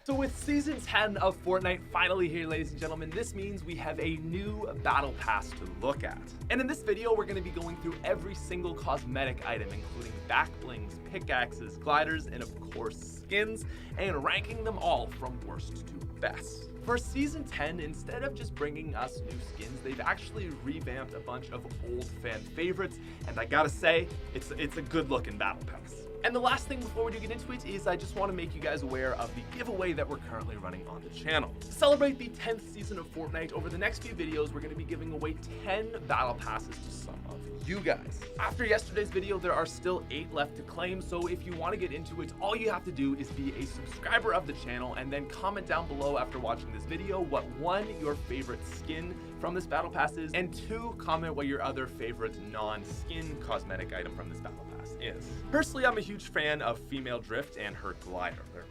So with Season 10 of Fortnite finally here, ladies and gentlemen, this means we have a new Battle Pass to look at. And in this video, we're going to be going through every single cosmetic item, including back blings, pickaxes, gliders, and of course skins, and ranking them all from worst to best. For Season 10, instead of just bringing us new skins, they've actually revamped a bunch of old fan favorites, and I gotta say, it's a good looking Battle Pass. And the last thing before we do get into it is I just want to make you guys aware of the giveaway that we're currently running on the channel. To celebrate the 10th season of Fortnite, over the next few videos, we're going to be giving away 10 battle passes to some of you guys. After yesterday's video, there are still 8 left to claim, so if you want to get into it, all you have to do is be a subscriber of the channel and then comment down below after watching this video what 1, your favorite skin from this battle pass is, and 2, comment what your other favorite non-skin cosmetic item from this battle pass is. Personally, I'm a huge fan of Female Drift and her glider. They're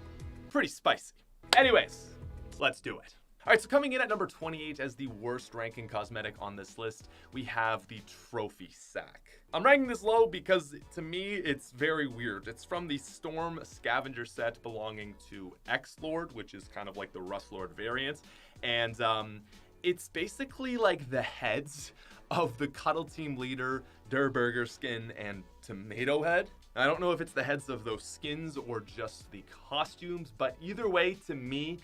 pretty spicy. Anyways, let's do it. All right, so coming in at number 28 as the worst ranking cosmetic on this list, we have the Trophy Sack. I'm ranking this low because to me, it's very weird. It's from the Storm Scavenger set belonging to X-Lord, which is kind of like the Rust Lord variant. And it's basically like the heads of the Cuddle Team leader, Der Burger skin, and Tomato Head. I don't know if it's the heads of those skins or just the costumes, but either way, to me,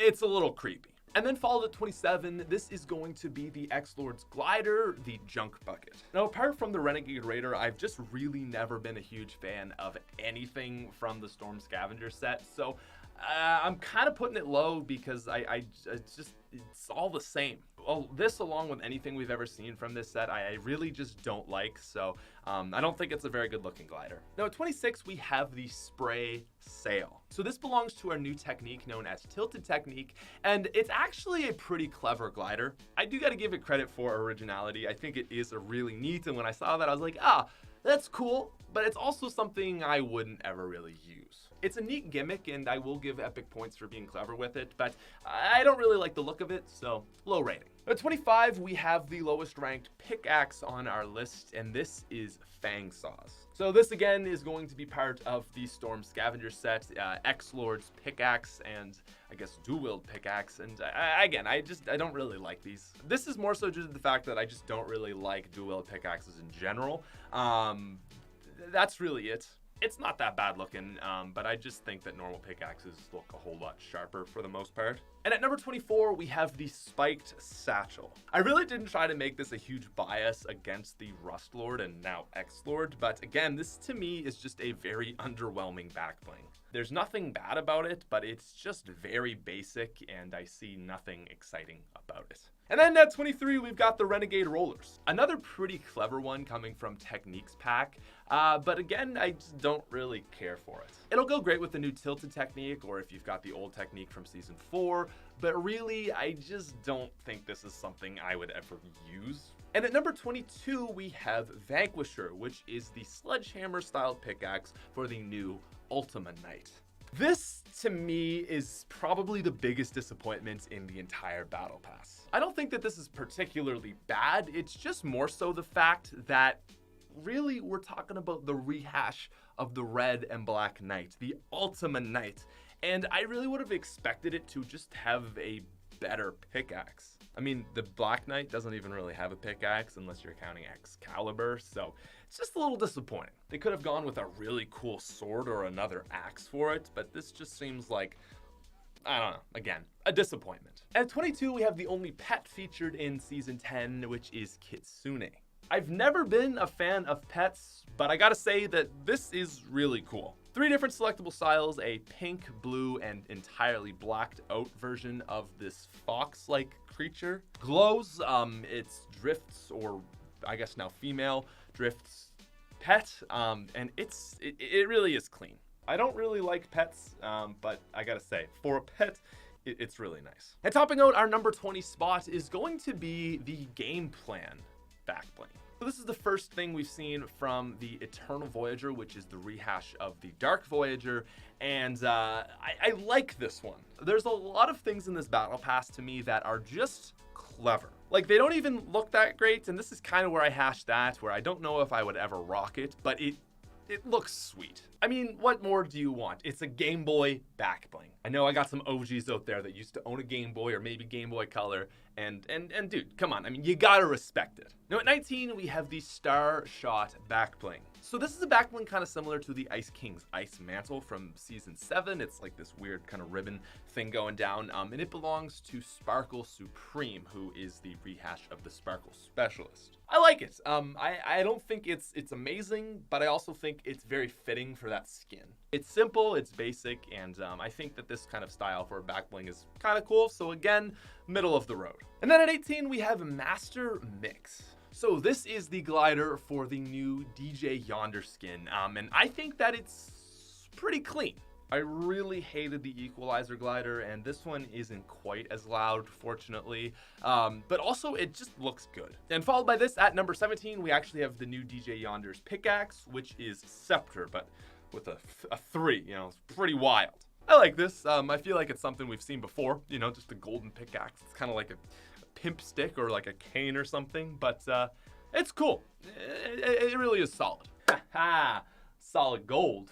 it's a little creepy. And then followed at 27, this is going to be the X-Lord's glider, the Junk Bucket. Now, apart from the Renegade Raider, I've just really never been a huge fan of anything from the Storm Scavenger set, so I'm kind of putting it low because it's all the same. Well, this along with anything we've ever seen from this set, I really just don't like, so I don't think it's a very good looking glider. Now at 26, we have the Spray Sail. So this belongs to our new technique known as Tilted Technique, and it's actually a pretty clever glider. I do gotta give it credit for originality. I think it is a really neat, and when I saw that, I was like, that's cool, but it's also something I wouldn't ever really use. It's a neat gimmick, and I will give Epic points for being clever with it, but I don't really like the look of it, so low rating. At 25, we have the lowest ranked pickaxe on our list, and this is Fang Saws. So this again is going to be part of the Storm Scavenger set, X-Lord's pickaxe, and I guess dual-wield pickaxe, and again, I don't really like these. This is more so due to the fact that I just don't really like dual-wield pickaxes in general. That's really it. It's not that bad looking, but I just think that normal pickaxes look a whole lot sharper for the most part. And at number 24, we have the Spiked Satchel. I really didn't try to make this a huge bias against the Rust Lord and now X-Lord, but again, this to me is just a very underwhelming back bling. There's nothing bad about it, but it's just very basic, and I see nothing exciting about it. And then at 23, we've got the Renegade Rollers. Another pretty clever one coming from Techniques pack, but again, I just don't really care for it. It'll go great with the new Tilted Technique, or if you've got the old technique from Season 4, but really, I just don't think this is something I would ever use. And at number 22, we have Vanquisher, which is the sledgehammer-styled pickaxe for the new Ultima Knight. This, to me, is probably the biggest disappointment in the entire Battle Pass. I don't think that this is particularly bad, it's just more so the fact that really we're talking about the rehash of the Red and Black Knight, the Ultima Knight, and I really would have expected it to just have a better pickaxe. I mean, the Black Knight doesn't even really have a pickaxe unless you're counting Excalibur, so it's just a little disappointing. They could have gone with a really cool sword or another axe for it, but this just seems like, I don't know, again, a disappointment. At 22, we have the only pet featured in Season 10, which is Kitsune. I've never been a fan of pets, but I gotta say that this is really cool. 3 different selectable styles, a pink, blue, and entirely blacked out version of this fox-like creature. Glows, it's Drift's, or I guess now female, Drift's pet, and it really is clean. I don't really like pets, but I gotta say, for a pet, it's really nice. And topping out our number 20 spot is going to be the Game Plan back bling. So this is the first thing we've seen from the Eternal Voyager, which is the rehash of the Dark Voyager, and I like this one. There's a lot of things in this Battle Pass to me that are just clever. Like, they don't even look that great, and this is kind of where I hash that, where I don't know if I would ever rock it, but it looks sweet. I mean, what more do you want? It's a Game Boy back bling. I know I got some OGs out there that used to own a Game Boy or maybe Game Boy Color, and dude, come on, I mean, you gotta respect it. Now at 19, we have the Star Shot back bling. So this is a back bling kind of similar to the Ice King's Ice Mantle from Season 7. It's like this weird kind of ribbon thing going down, and it belongs to Sparkle Supreme, who is the rehash of the Sparkle Specialist. I like it. I don't think it's amazing, but I also think it's very fitting for that skin. It's simple, it's basic, and I think that this kind of style for a back bling is kind of cool. So again, middle of the road. And then at 18, we have Master Mix. So this is the glider for the new DJ Yonder skin, and I think that it's pretty clean. I really hated the Equalizer glider, and this one isn't quite as loud, fortunately, but also it just looks good. And followed by this, at number 17, we actually have the new DJ Yonder's Pickaxe, which is Scepter, but with a 3, you know, it's pretty wild. I like this. I feel like it's something we've seen before, you know, just a golden pickaxe. It's kind of like a pimp stick or like a cane or something, but it's cool. It really is solid. Ha! Solid gold.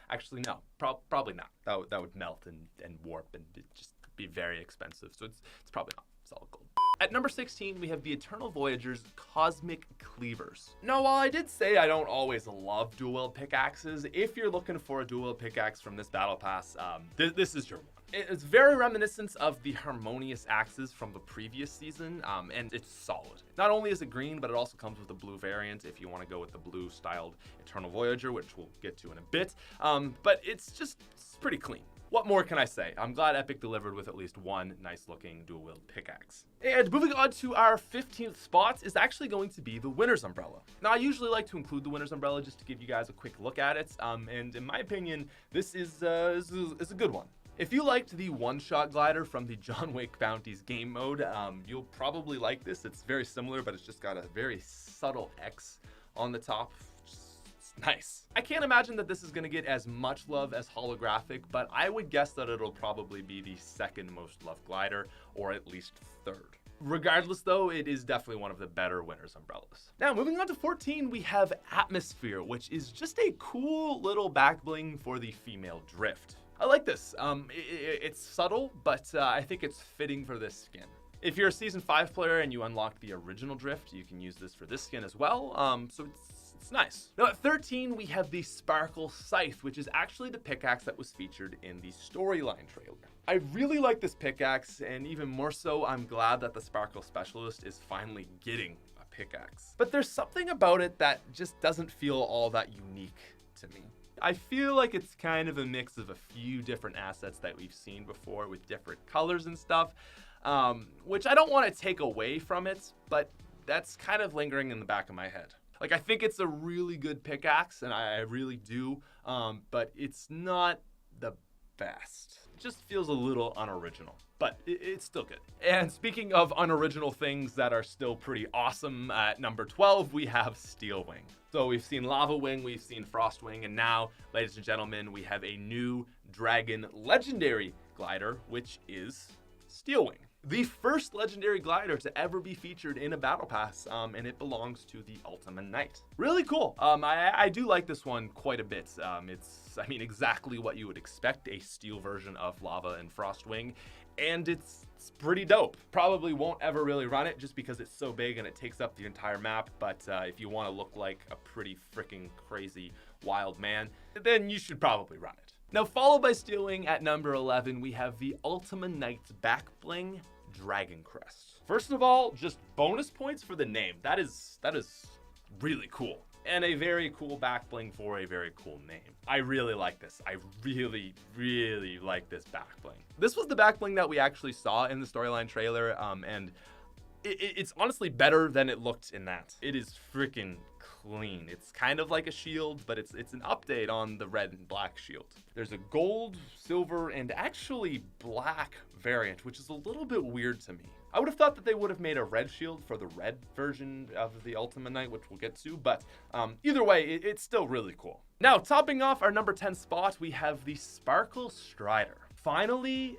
Actually, no, probably not. That would melt and warp and it'd just be very expensive. So it's probably not solid gold. At number 16, we have the Eternal Voyager's Cosmic Cleavers. Now, while I did say I don't always love dual-wield pickaxes, if you're looking for a dual-wield pickaxe from this battle pass, this is your one. It's very reminiscent of the Harmonious axes from the previous season, and it's solid. Not only is it green, but it also comes with a blue variant if you want to go with the blue-styled Eternal Voyager, which we'll get to in a bit. But it's pretty clean. What more can I say? I'm glad Epic delivered with at least one nice-looking dual-wield pickaxe. And moving on to our 15th spot is actually going to be the Winner's Umbrella. Now, I usually like to include the Winner's Umbrella just to give you guys a quick look at it, and in my opinion, this is a good one. If you liked the one-shot glider from the John Wick Bounties game mode, you'll probably like this. It's very similar, but it's just got a very subtle X on the top. It's nice. I can't imagine that this is going to get as much love as holographic, but I would guess that it'll probably be the second most loved glider, or at least third. Regardless, though, it is definitely one of the better Winner's Umbrellas. Now, moving on to 14, we have Atmosphere, which is just a cool little back bling for the female drift. I like this. It's subtle, but I think it's fitting for this skin. If you're a Season 5 player and you unlock the original drift, you can use this for this skin as well, so it's nice. Now at 13, we have the Sparkle Scythe, which is actually the pickaxe that was featured in the storyline trailer. I really like this pickaxe, and even more so, I'm glad that the Sparkle Specialist is finally getting a pickaxe. But there's something about it that just doesn't feel all that unique to me. I feel like it's kind of a mix of a few different assets that we've seen before with different colors and stuff, which I don't want to take away from it, but that's kind of lingering in the back of my head. Like, I think it's a really good pickaxe, and I really do, but it's not the best. It just feels a little unoriginal, but it's still good. And speaking of unoriginal things that are still pretty awesome, at number 12, we have Steel Wing. So we've seen Lava Wing, we've seen Frost Wing, and now, ladies and gentlemen, we have a new Dragon Legendary glider, which is Steel Wing. The first legendary glider to ever be featured in a battle pass, and it belongs to the Ultima Knight. Really cool. I do like this one quite a bit. It's, I mean, exactly what you would expect, a steel version of Lava and Frost Wing, and it's pretty dope. Probably won't ever really run it just because it's so big and it takes up the entire map, but if you want to look like a pretty freaking crazy wild man, then you should probably run it. Now, followed by Steel Wing at number 11, we have the Ultima Knight's back bling, Dragon Crest. First of all, just bonus points for the name. That is really cool. And a very cool back bling for a very cool name. I really like this. I really, really like this back bling. This was the back bling that we actually saw in the storyline trailer, and it's honestly better than it looked in that. It is freaking clean. It's kind of like a shield, but it's an update on the red and black shield. There's a gold, silver, and actually black variant, which is a little bit weird to me. I would have thought that they would have made a red shield for the red version of the Ultima Knight, which we'll get to, but either way, it's still really cool. Now, topping off our number 10 spot, we have the Sparkle Strider. Finally,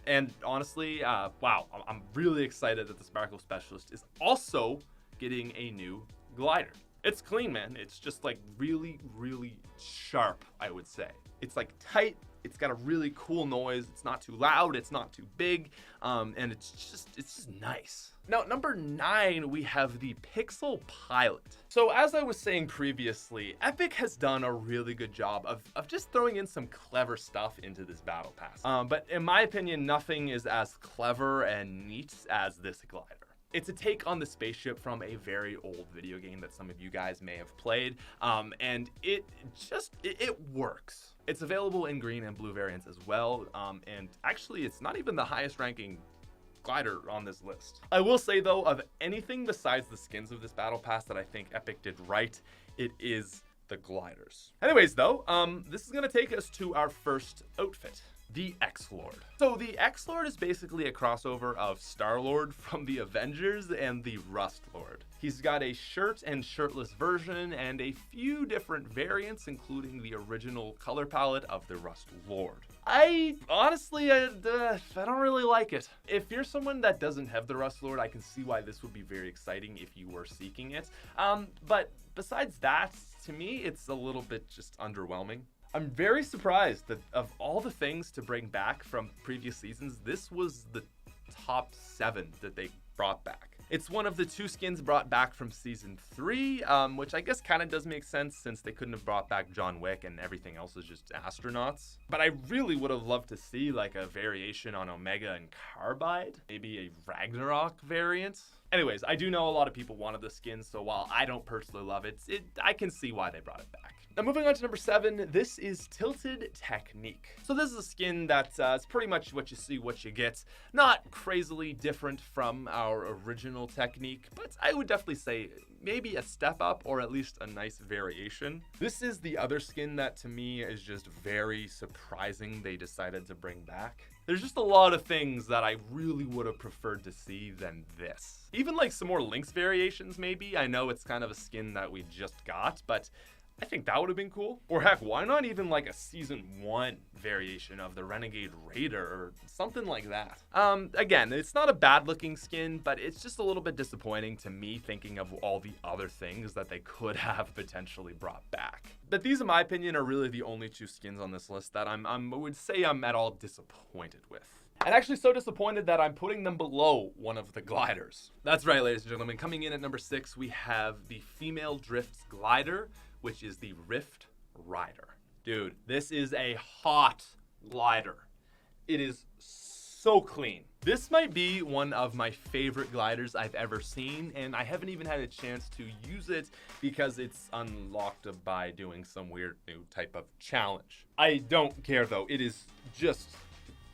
and honestly, wow, I'm really excited that the Sparkle Specialist is also getting a new glider. It's clean, man. It's just like really, really sharp, I would say. It's like tight. It's got a really cool noise. It's not too loud. It's not too big. And it's just nice. Now, number 9, we have the Pixel Pilot. So as I was saying previously, Epic has done a really good job of just throwing in some clever stuff into this battle pass. But in my opinion, nothing is as clever and neat as this glider. It's a take on the spaceship from a very old video game that some of you guys may have played, and it works. It's available in green and blue variants as well, and actually it's not even the highest ranking glider on this list. I will say though, of anything besides the skins of this battle pass that I think Epic did right, it is the gliders. Anyways though, this is gonna take us to our first outfit. The X-Lord. So the X-Lord is basically a crossover of Star-Lord from the Avengers and the Rust Lord. He's got a shirt and shirtless version and a few different variants, including the original color palette of the Rust Lord. I honestly, I don't really like it. If you're someone that doesn't have the Rust Lord, I can see why this would be very exciting if you were seeking it. But besides that, to me, it's a little bit just underwhelming. I'm very surprised that of all the things to bring back from previous seasons, this was the top 7 that they brought back. It's one of the 2 skins brought back from season 3, which I guess kind of does make sense since they couldn't have brought back John Wick and everything else is just astronauts. But I really would have loved to see like a variation on Omega and Carbide, maybe a Ragnarok variant. Anyways, I do know a lot of people wanted the skin, so while I don't personally love it, I can see why they brought it back. Now moving on to number 7, this is Tilted Technique. So this is a skin that's pretty much what you see, what you get. Not crazily different from our original technique, but I would definitely say maybe a step up or at least a nice variation. This is the other skin that to me is just very surprising they decided to bring back. There's just a lot of things that I really would have preferred to see than this. Even like some more Lynx variations maybe. I know it's kind of a skin that we just got, but I think that would have been cool. Or heck, why not even like a season 1 variation of the Renegade Raider or something like that? Again, it's not a bad looking skin, but it's just a little bit disappointing to me thinking of all the other things that they could have potentially brought back. But these, in my opinion, are really the only 2 skins on this list that I would say I'm at all disappointed with. And actually so disappointed that I'm putting them below one of the gliders. That's right, ladies and gentlemen. Coming in at number 6, we have the Female Drifts Glider, which is the Rift Rider. Dude, this is a hot glider. It is so clean. This might be one of my favorite gliders I've ever seen, and I haven't even had a chance to use it because it's unlocked by doing some weird new type of challenge. I don't care though, it is just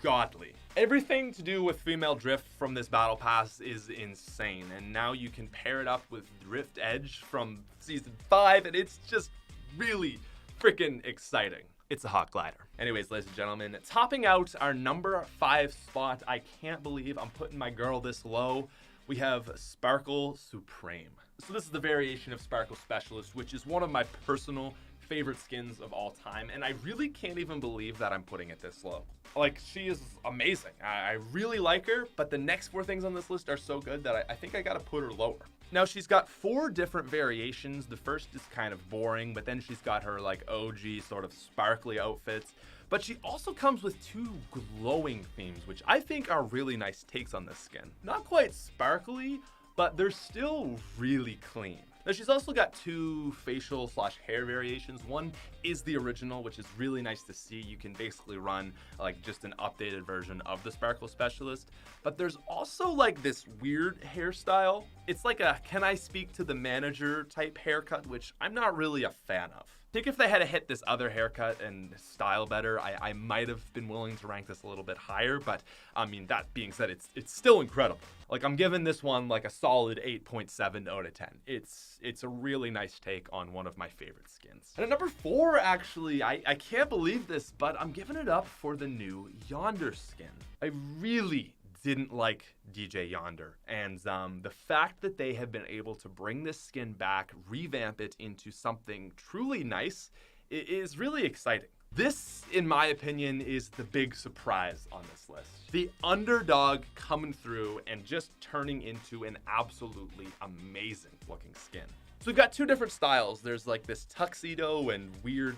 godly. Everything to do with female drift from this battle pass is insane, and now you can pair it up with Drift Edge from season 5, and it's just really freaking exciting. It's a hot glider. Anyways, ladies and gentlemen, topping out our number 5 spot, I can't believe I'm putting my girl this low. We have Sparkle Supreme. So this is the variation of Sparkle Specialist, which is one of my personal favorite skins of all time, and I really can't even believe that I'm putting it this low. Like, she is amazing. I really like her, but the next 4 things on this list are so good that I think I gotta put her lower. Now, she's got 4 different variations. The first is kind of boring, but then she's got her like OG sort of sparkly outfits. But she also comes with 2 glowing themes, which I think are really nice takes on this skin. Not quite sparkly, but they're still really clean. Now, she's also got 2 facial / hair variations. One is the original, which is really nice to see. You can basically run like just an updated version of the Sparkle Specialist. But there's also like this weird hairstyle. It's like a can I speak to the manager type haircut, which I'm not really a fan of. I think if they had hit this other haircut and style better, I might have been willing to rank this a little bit higher, but I mean, that being said, it's still incredible. Like, I'm giving this one like a solid 8.7 out of 10. It's a really nice take on one of my favorite skins. And at number 4, actually, I can't believe this, but I'm giving it up for the new Yonder skin. I really didn't like DJ Yonder, and the fact that they have been able to bring this skin back, revamp it into something truly nice, is really exciting. This, in my opinion, is the big surprise on this list. The underdog coming through and just turning into an absolutely amazing looking skin. So we've got two different styles. There's like this tuxedo and weird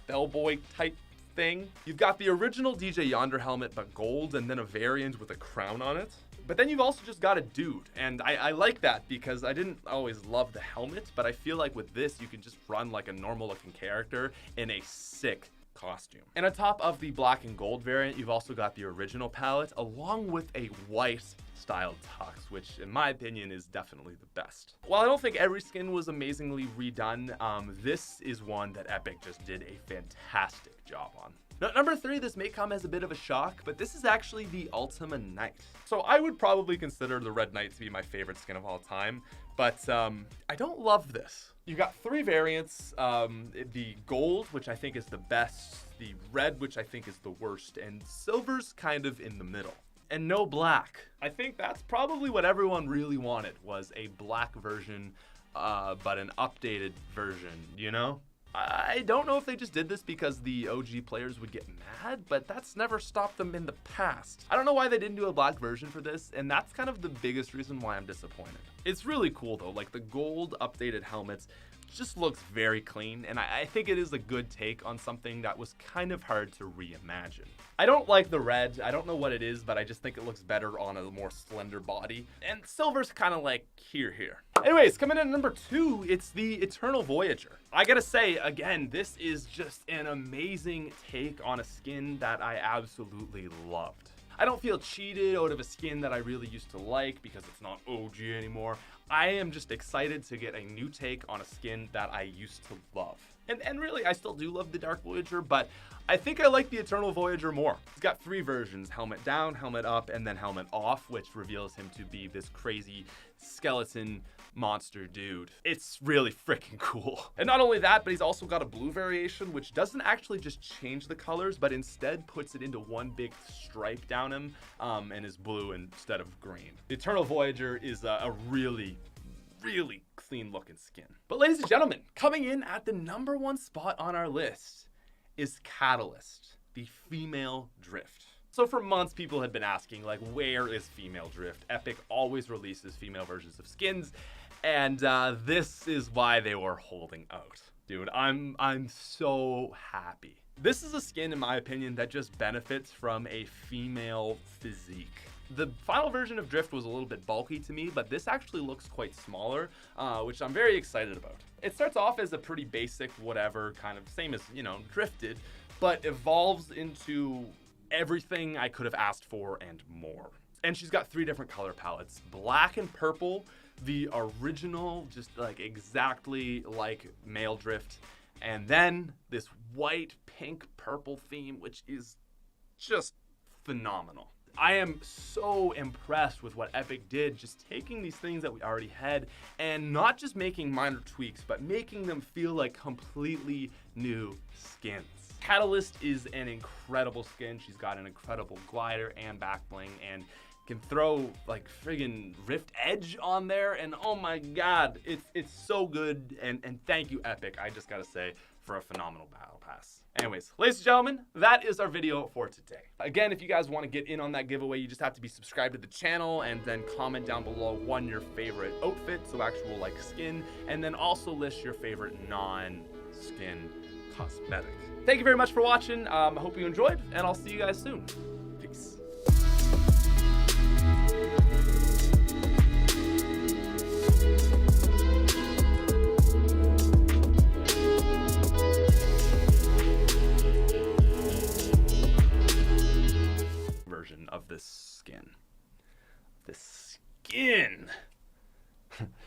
bellboy type thing. You've got the original DJ Yonder helmet, but gold, and then a variant with a crown on it. But then you've also just got a dude, and I like that because I didn't always love the helmet, but I feel like with this, you can just run like a normal looking character in a sick costume. And on top of the black and gold variant, you've also got the original palette, along with a white styled tux, which in my opinion is definitely the best. While I don't think every skin was amazingly redone, this is one that Epic just did a fantastic job on. Now, number 3, this may come as a bit of a shock, but this is actually the Ultima Knight. So I would probably consider the Red Knight to be my favorite skin of all time, but I don't love this. You got 3 variants, the gold, which I think is the best, the red, which I think is the worst, and silver's kind of in the middle. And no black. I think that's probably what everyone really wanted, was a black version, but an updated version, you know? I don't know if they just did this because the OG players would get mad, but that's never stopped them in the past. I don't know why they didn't do a black version for this, and that's kind of the biggest reason why I'm disappointed. It's really cool though, like the gold updated helmets just looks very clean, and I think it is a good take on something that was kind of hard to reimagine. I don't like the red, I don't know what it is, but I just think it looks better on a more slender body, and silver's kind of like here. Anyways, coming in at number 2, it's the Eternal Voyager. I gotta say, again, this is just an amazing take on a skin that I absolutely loved. I don't feel cheated out of a skin that I really used to like because it's not OG anymore. I am just excited to get a new take on a skin that I used to love. And really, I still do love the Dark Voyager, but I think I like the Eternal Voyager more. It's got 3 versions, helmet down, helmet up, and then helmet off, which reveals him to be this crazy skeleton monster dude. It's really freaking cool. And not only that, but he's also got a blue variation, which doesn't actually just change the colors, but instead puts it into one big stripe down him, and is blue instead of green. The Eternal Voyager is a really clean looking skin. But ladies and gentlemen, coming in at the number 1 spot on our list is Catalyst, the female drift. So for months, people had been asking, like, where is female drift? Epic always releases female versions of skins, and this is why they were holding out. Dude, I'm so happy. This is a skin, in my opinion, that just benefits from a female physique. The final version of Drift was a little bit bulky to me, but this actually looks quite smaller, which I'm very excited about. It starts off as a pretty basic whatever, kind of same as, you know, Drifted, but evolves into everything I could have asked for and more. And she's got 3 different color palettes, black and purple, the original, just like exactly like male Drift, and then this white, pink, purple theme, which is just phenomenal. I am so impressed with what Epic did, just taking these things that we already had and not just making minor tweaks, but making them feel like completely new skins. Catalyst is an incredible skin. She's got an incredible glider and back bling and can throw like friggin' Rift Edge on there, and oh my god, it's so good, and thank you Epic, I just gotta say, for a phenomenal battle pass. Anyways, ladies and gentlemen, that is our video for today. Again, if you guys want to get in on that giveaway, you just have to be subscribed to the channel and then comment down below your favorite outfit, so actual like skin, and then also list your favorite non-skin cosmetic. Thank you very much for watching. I hope you enjoyed, and I'll see you guys soon. Peace. Version of this skin.